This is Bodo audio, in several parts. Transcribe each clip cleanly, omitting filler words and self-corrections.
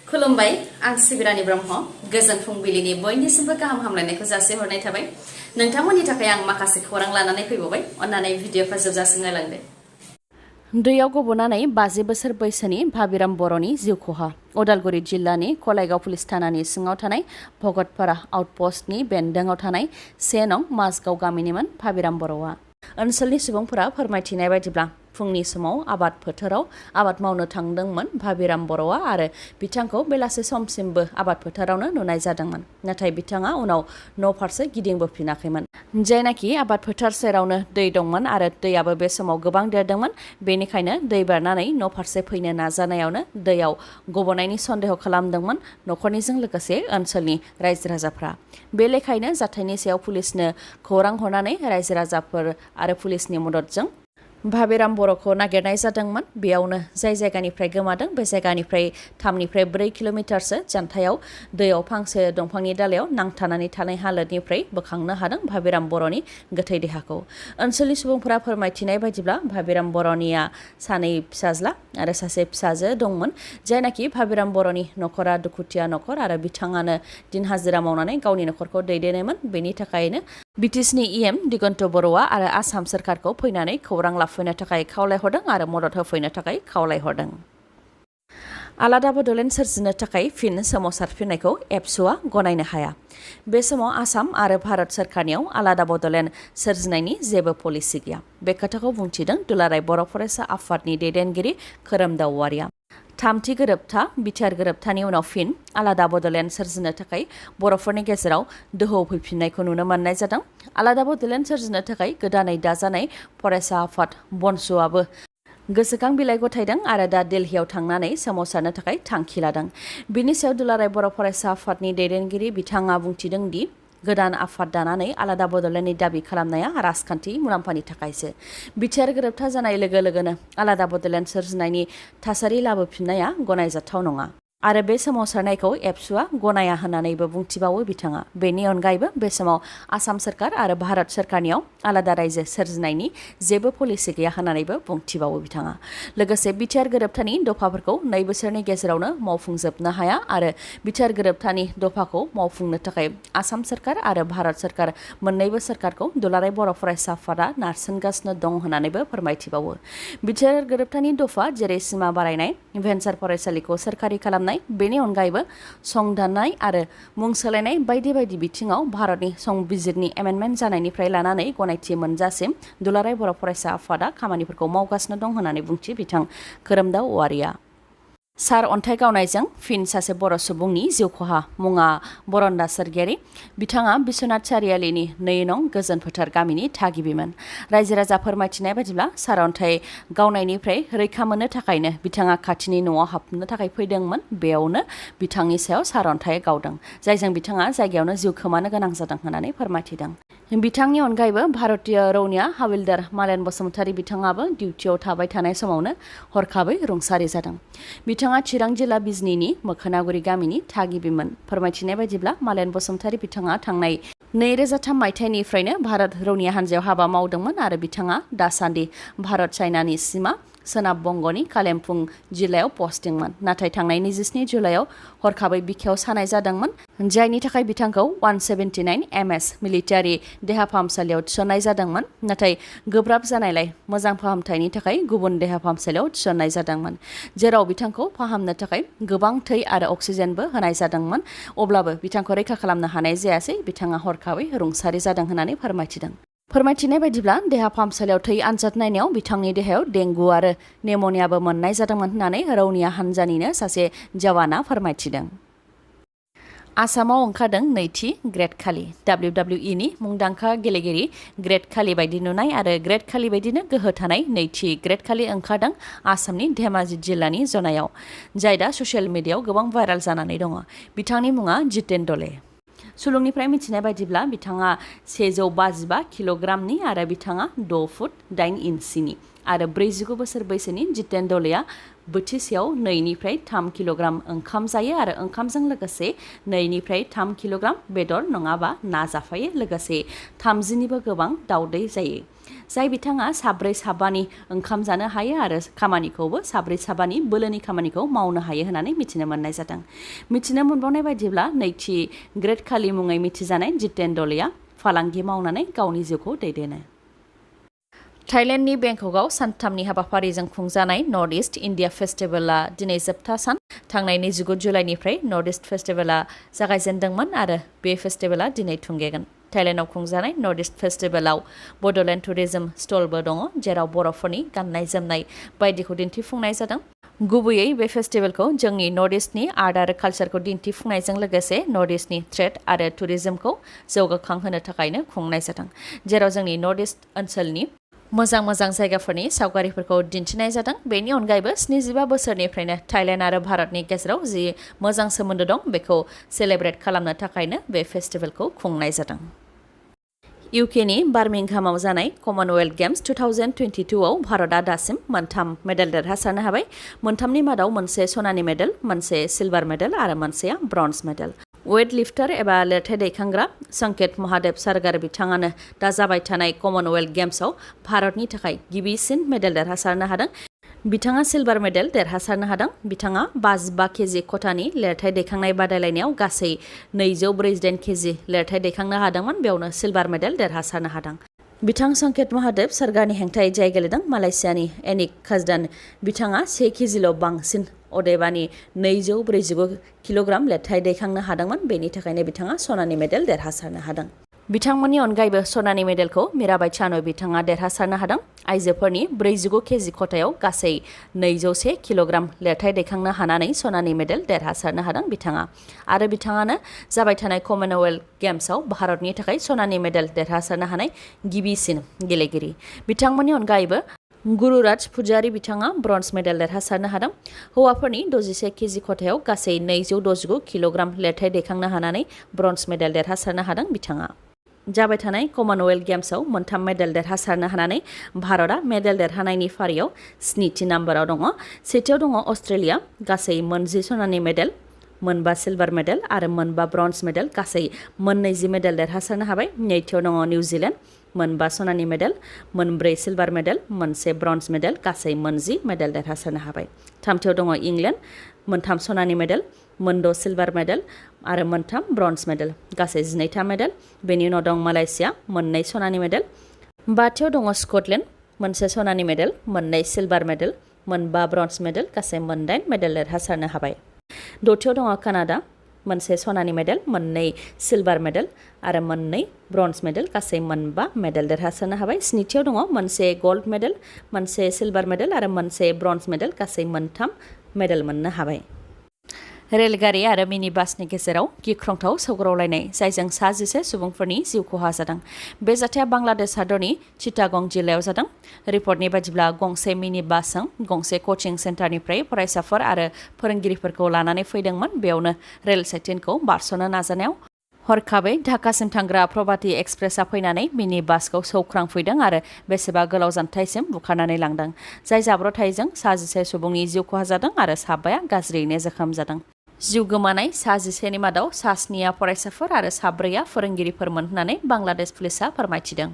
खुलुमबाय आं सिबिरानि ब्रह्म गोजोन फुंबिलिनि बयनिसिमबो गाहाम हामलायनायखौ जासिहरनाय थाबाय नोंथांमोननि थाखाय आं माखासे खौरां लानानै फैबावबाय अन्नानै भिडिअखौ जोबजासिम नायलांदो दैयाव गबनानै 50 बोसोर बैसोनि भाबिराम बर'नि जिउ खहा उदालगुरि जिल्लानि कलाइगाव पुलिस थानानि सिङाव थानाय भगतपारा आउटपस्टनि बेन्दोंआव थानाय 1 नं माजगाव गामिनिमोन भाबिराम बर'आ ओनसोलनि सुबुंफोरा फोरमायथिनाय बायदिब्ला फुंनि समाव आबाद फोथाराव आबाद मावनो थांदोंमोन भाबिराम बर'आ आरो बिथांखौ बेलासे समसिमबो आबाद फोथारावनो नुनाय जादोंमोन नाथाय बिथाङा उनाव न' फारसे गिदिंबोफिनाखैमोन जायनाखि आबाद फोथार सेरावनो दै दंमोन आरो दैयाबो बे समाव गोबां देरदोंमोन बेनिखायनो दै बारनानै न' फारसे फैनो नाजानायावनो दैयाव गबनायनि सन्देह खालामदोंमोन न'खरनिजों लोगोसे ओनसोलनि रायजो राजाफ्रा बे लेखायैनो जाथायनि सायाव पुलिसनो खौरां हरनानै रायजो राजाफोर आरो पुलिसनि मददजों भाबिराम बर'खौ नागिरनाय जादोंमोन बेयावनो जाय जायगानिफ्राय गोमादों बे जायगानिफ्राय 3निफ्राय 4 किल'मिटारसो जानथायाव दैयाव फांसे दंफांनि दालायाव नांथानानै थानाय हालोदनिफ्राय बोखांनो हादों भाबिराम बर'नि गोथै देहाखौ ओनसोलनि सुबुंफोरा फोरमायथिनाय बायदिब्ला भाबिराम बर'निया 2 फिसाज्ला आरो सासे फिसाजो दंमोन जायनाखि भाबिराम बर'नि न'खरा दुखुथिया न'खर आरो बिथाङानो दिन हाजिरा मावनानै गावनि न'खरखौ दैदेनोमोन बेनि थाखायनो बिटिसिनि इएम दिगन्त बर'आ आरो आसाम सोरखारखौ फैनानै खौरां लाफैनो थाखाय खावलायहरदों आरो मदद होफैनो थाखाय खावलायहरदों आलादा बड'लेण्ड सोरजिनो थाखाय फिन सोमावसारफिननायखौ एबसुआ गनायनो हाया बे समाव आसाम आरो भारत सोरखारनियाव आलादा बड'लेण्ड सोरजिनायनि जेबो पलिसि गैया बे खोथाखौ बुंथिदों दुलाराय बर' फरायसा आफादनि दैदेनगिरि खोरोमदाव औवारिया 3थि गोरोबथा बिटिआर गोरोबथानि उनाव फिन आलादा बड'लेण्ड सोरजिनो थाखाय बर'फोरनि गेजेराव दोहौ फैफिननायखौ नुनो मोननाय जादों आलादा बड'लेण्ड सोरजिनो थाखाय गोदानै दाजानाय फरायसा आफाद बनसुआबो गोसोखां बिलाइ गथायदों आरो दा दिल्लीयाव थांनानै सोमावसारनो थाखाय थांखि लादों बिनि सायाव दुलाराय बर' फरायसा आफादनि दैदेनगिरि बिथाङा बुंथिदों दि गोदान आफाद दानानै आलादा बड'लेण्डनि दाबि खालामनाया राजखान्थि मुलाम्फानि थाखायसो बिटिआर गोरोबथा जानाय लोगो लोगोनो आलादा बड'लेण्ड सोरजिनायनि थासारि लाबोफिननाया गनायजाथाव नङा आरो बे सोमावसारनायखौ एबसुआ गनाया होननानैबो बुंथिबावो बिथाङा बेनि अनगायैबो बे समाव आसाम सोरखार आरो भारत सोरखारनियाव आलादा रायजो सोरजिनायनि जेबो पलिसि गैया होननानैबो बुंथिबावो बिथाङा लोगोसे बिटिआर गोरोबथानि दफाफोरखौ 2 बोसोरनि गेजेरावनो मावफुंजोबनो हाया आरो बिटिआर गोरोबथानि दफाखौ मावफुंनो थाखाय आसाम सोरखार आरो भारत सोरखार मोन्नैबो सोरखारखौ दुलाराय बर' फरायसा आफादा नारसिनगासिनो दं होननानैबो फोरमायथिबावो बिटिआर गोरोबथानि दफा जेरै सिमा बारायनाय भेन्सार फरायसालिखौ सोरखारि खालामनाय बेनि अनगायैबो संदाननाय आरो मुं सोलायनाय बायदि बायदि बिथिङाव भारतनि संबिजिरनि एमेन्डमेन्ट जानायनिफ्राय लानानै गनायथि मोनजासिम दुलाराय बर' फरायसा आफादा खामानिफोरखौ मावगासिनो दं होननानै बुंथि बिथां खोरोमदाव औवारिया सार अन्थाइ गावनायजों फिन सासे बर' सुबुंनि जिउ खहा मुङा बर'न सरगियारि बिथाङा बिश्वनाथ सारियालिनि 2 नं गोजोन फोथार गामिनि थागिबिमोन रायजो राजा फोरमायथिनाय बायदिब्ला सार अन्थाइ गावनायनिफ्राय रैखा मोननो थाखायनो बिथाङा खाथिनि न'आव हाबनो थाखाय फैदोंमोन बेयावनो बिथांनि सायाव सार अन्थाइ गावदों जायजों बिथाङा जायगायावनो जिउ खोमानो गोनां जादों होननानै फोरमायथिदों बिथांनि अनगायैबो भारतीय रौनिया हाविलदार मालेन बसुमतारी बिथाङाबो डिउटियाव थाबाय थानाय समावनो हरखाबै रुंसारि जादों बिथाङा चिरां जिल्ला बिजनीनि मोखोनागुरि गामिनि थागिबिमोन फोरमायथिनाय बायदिब्ला मालेन बसुमतारी बिथाङा थांनाय 2003 मायथाइनिफ्रायनो भारत रौनिया हान्जायाव हाबा मावदोंमोन आरो बिथाङा दासान्दि भारत चाइनानि सीमा सोनाब बंगनि कालिम्पं जिल्लायाव पस्टिंमोन नाथाय थांनाय 27 जुलाइआव हरखाबै बिखायाव सानाय जादोंमोन जायनि थाखाय बिथांखौ 179 MS मिलिटारि देहा फाहामसालियाव थिसननाय जादोंमोन नाथाय गोब्राब जानायलाय मोजां फाहामथायनि थाखाय गुबुन देहा फाहामसालियाव थिसननाय जादोंमोन जेराव बिथांखौ फाहामनो थाखाय गोबां थै आरो अक्सिजेनबो होनाय जादोंमोन अब्लाबो बिथांखौ रैखा खालामनो हानाय जायासै बिथाङा हरखाबै रुंसारि जादों होननानै फोरमायथिनाय बायदिब्ला देहा फाहामसालियाव थै आनजाद नायनायाव बिथांनि देहायाव डेंगु आरो नेम'नियाबो मोननाय जादोंमोन होननानै रौनिया हान्जानिनो सासे जवाना फोरमायथिदों आसामाव ओंखारदों 2थि ग्रेट खालि WWEनि मुंदांखा गेलेगिरि ग्रेट खालि बायदि नुनाय आरो ग्रेट खालि बायदिनो गोहो थानाय 2थि ग्रेट खालि ओंखारदों आसामनि धेमाजि जिल्लानि जनायाव जाय दा ससियेल मिडियायाव गोबां भाइराल जानानै दङ बिथांनि मुङा जितेन दले सुलुंनिफ्राय मिथिनाय बायदिब्ला बिथाङा 155 किल'ग्रामनि आरो बिथाङा 6 फुट 8 इन्सिनि आरो 49 बोसोर बैसोनि जितेन दलेया बोथिसेयाव 2निफ्राय 3 किल'ग्राम ओंखाम जायो आरो ओंखामजों लोगोसे 2निफ्राय 3 किल'ग्राम बेदर नङाबा ना जाफायो लोगोसे 30निबो गोबां दावदै जायो जाय बिथाङा साब्रै साबानि ओंखाम जानो हायो आरो खामानिखौबो साब्रै साबानि बोलोनि खामानिखौ मावनो हायो होननानै मिथिनो मोननाय जादों। मिथिनो मोनबावनाय बायदिब्ला नैथि ग्रेट खालि मुङै मिथिजानाय जितेन दलेया फालांगि मावनानै गावनि जिउखौ दैदेनो। थाइलेण्डनि बेंककआव सानथामनि हाबाफारिजों खुंजानाय नर्थ इस्ट इन्डिया फेस्टिभेलआ दिनै जोबथा सान। थांनाय 29 जुलाइनिफ्राय नर्थ इस्ट फेस्टिभेलआ जागायजेनदोंमोन आरो बे फेस्टिभेलआ दिनै थुंगेगोन। थाइलेण्डआव खुंजानाय नर्थ इस्ट फेस्टिभेलआव बड'लेण्ड टुरिज्म स्टलबो दङ, जेराव बर'फोरनि गाननाय जोमनाय बायदिखौ दिन्थिफुंनाय जादों। गुबैयै बे फेस्टिभेलखौ जोंनि नर्थ इस्टनि आर्ट आरो कालचारखौ दिन्थिफुंनायजों लोगोसे नर्थ इस्टनि ट्रेड आरो टुरिज्मखौ जौगाखांहोनो थाखायनो खुंनाय जादों, जेराव जोंनि नर्थ इस्ट ओनसोलनि मोजां मोजां जायगाफोरनि सावगारिफोरखौ दिन्थिनाय जादों। बेनि अनगायैबो 75 बोसोरनिफ्रायनो थाइलेण्ड आरो भारतनि गेजेराव जि मोजां सोमोन्दो दं बेखौ सेलेब्रेट खालामनो थाखायनो बे फेस्टिभेलखौ खुंनाय जादों। इउकेनि बार्मिंहामाव जानाय कमनवेल्थ गेम्स 2022 आव भारतआ दासिम 3 मेडेल देरहासारनो हाबाय। मोनथामनि मादाव मोनसे सनानि मेडेल, मोनसे सिलभार मेडेल आरो मोनसेया ब्रन्ज मेडेल। वेट लिफ्टार एबा लिरथाय दैखांग्रा संकेत महादेव सरगार बिथाङानो दा जाबाय थानाय कमनवेल्थ गेम्सआव भारतनि थाखाय गिबिसिन मेडेल देरहासारनो हादों। बिथाङा सिलभार मेडेल देरहासारनो हादों। बिथाङा 55 केजि खथानि लिरथाय दैखांनाय बादायलायनायाव गासै 248 केजि लिरथाय दैखांनो हादोंमोन, बेयावनो सिलभार मेडेल देरहासारनो हादों। बिथां संकेत महादेव सरगारनि हेंथायै जाय गेलेदों मालयेशियानि एनिक खाजदान बिथाङा 1 केजिल' बांसिन अदेबानि 249 किल'ग्राम लिरथाय दैखांनो हादोंमोन, बेनि थाखायनो बिथाङा सनानि मेडेल देरहासारनो हादों। बिथांमोननि अनगायैबो सनानि मेडेलखौ मीराबाई चानु बिथाङा देरहासारनो हादों। आइजोफोरनि 45 केजि खथायाव गासै 201 किल'ग्राम लिरथाय दैखांनो हानानै सनानि मेडेल देरहासारनो हादों बिथाङा। आरो बिथाङानो जाबाय थानाय कमनवेल्थ गेम्सआव भारतनि थाखाय सनानि मेडेल देरहासारनो हानाय गिबिसिन गेलेगिरि। बिथांमोननि अनगायैबो गुरुराज पुजारी बिथाङा ब्रन्ज मेडेल देरहासारनो हादों। हौवाफोरनि 61 केजि खथायाव गासै 269 किल'ग्राम लिरथाय दैखांनो हानानै ब्रन्ज मेडेल देरहासारनो हादों बिथाङा। जाबाय थानाय कमनवेल्थ गेम्सआव 3 मेडेल देरहासारनो हानानै भारतआ मेडेल देरहानायनि फारियाव 7थि नाम्बाराव दङ। सेथियाव दङ अस्ट्रेलिया, गासै 10 सनानि मेडेल, 5 सिलभार मेडेल आरो 5 ब्रन्ज मेडेल, गासै 20 मेडेल देरहासारनो हाबाय। नैथियाव दङ निउजिलेण्ड, 5 सनानि medal, 4 silver medal, 1 bronze medal, गासै 10 मेडेल देरहासारनो हाबाय। थामथियाव दङ इंलेण्ड, 3 सनानि मेडेल, 6 सिलभार मेडेल आरो 3 ब्रन्ज मेडेल, गासै 12था मेडेल। बेनि उनाव दं मालयेशिया, 2 सनानि मेडेल। बाथियाव दङ स्कटलेण्ड, 1 सनानि medal, 2 silver medal, 5 bronze medal, गासै 8 मेडेल देरहासारनो हाबाय। दथियाव दङ कानाडा, 1 सनानि मेडेल, 2 सिलभार मेडेल आरो 2 ब्रन्ज मेडेल, गासै 5 मेडेल देरहासारनो हाबाय। स्निथियाव दङ 1 गल्ड मेडेल, 1 सिलभार मेडेल आरो 1 ब्रन्ज मेडेल, गासै 3 मेडेल मोननो हाबाय। रेलगारि आरो मिनि बासनि गेजेराव गिख्रंथाव सौग्रावलायनाय जायजों 11 सुबुंफोरनि जिउ खहा जादों। बे जाथाया बांलादेश हादरनि चिटागं जिल्लायाव जादों। रिपर्टनि बायदिब्ला गंसे मिनि बासजों गंसे कचिं सेन्टारनिफ्राय फरायसाफोर आरो फोरोंगिरिफोरखौ लानानै फैदोंमोन। बेयावनो रेल साइटिनखौ बारस'नो नाजानायाव हरखाबै ढाकासिम थांग्रा प्रभाती एक्सप्रेसआ फैनानै मिनि बासखौ सौख्रांफैदों आरो बेसेबा गोलाव जानथायसिम बुखारनानै लांदों। जाय जाब्रबथायजों 11 सुबुंनि जिउ खहा जादों आरो 5 गाज्रियैनो जोखोम जादों। जिउ गोमानाय 11नि मादाव 7 फरायसाफोर आरो 4 फोरोंगिरिफोरमोन होननानै बांलादेश पुलिसआ फोरमायथिदों।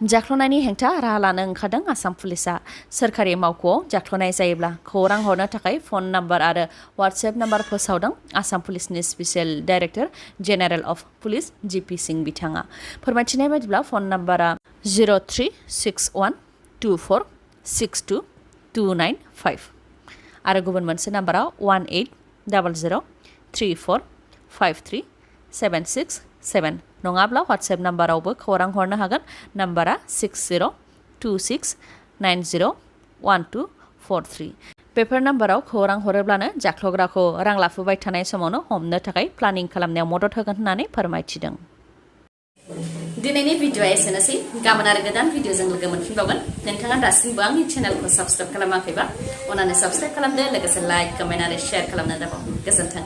जाख्ल'नायनि हेंथा राहा लानो ओंखारदों आसाम पुलिसआ। सोरखारि मावख'आव जाख्ल'नाय जायोब्ला खौरां हरनो थाखाय फन नाम्बार आरो वाट्सएप नाम्बार फोसावदों आसाम पुलिसनि special director general of police G P Singh बिथाङा। फोरमायथिनाय बायदिब्ला फन नाम्बारा 03614622295 आरो गुबुन मोनसे नाम्बारा 180034537667 नङाब्ला वाट्सएप नाम्बारावबो खौरां हरनो हागोन। नाम्बारा 6026901243। बेफोर नाम्बाराव खौरां हरोब्लानो जाख्ल'ग्राखौ रां लाफुबाय थानाय समावनो हमनो थाखाय प्लानिं खालामनायाव मदद होगोन होननानै फोरमायथिदों। दिनैनि भिडिअ'आ एसेनोसै। गाबोन आरो गोदान भिडिअ'जों लोगो मोनफिनबावगोन। नोंथाङा दासिमबो आंनि चेनेलखौ साबस्क्राइब खालामाखैबा अन्नानै साबस्क्राइब खालामदो, लोगोसे लाइक, कमेन्ट आरो शेयार खालामनो दाबाव। गोजोन्थों।